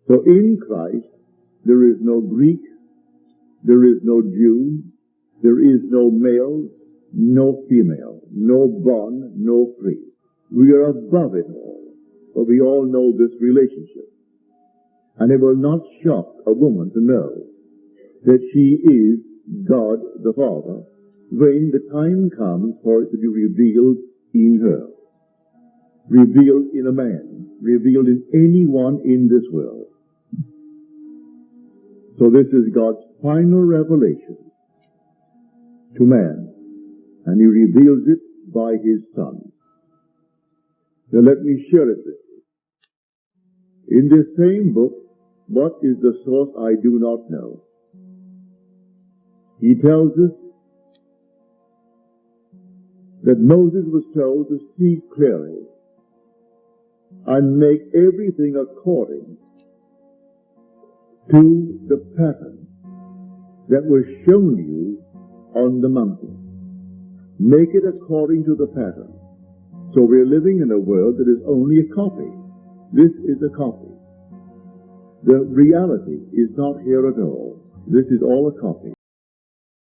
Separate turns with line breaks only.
So in Christ, there is no Greek, there is no Jew, there is no male, no female, no bond, no free. We are above it all, but we all know this relationship. And it will not shock a woman to know that she is God the Father when the time comes for it to be revealed in her, revealed in a man, revealed in anyone in this world. So this is God's final revelation to man, and he reveals it by his Son. Now let me share it with you. In this same book, what is the source I do not know. He tells us that Moses was told to see clearly and make everything according to the pattern that was shown you on the mountain. Make it according to the pattern. So we're living in a world that is only a copy. This is a copy. The reality is not here at all. This is all a copy.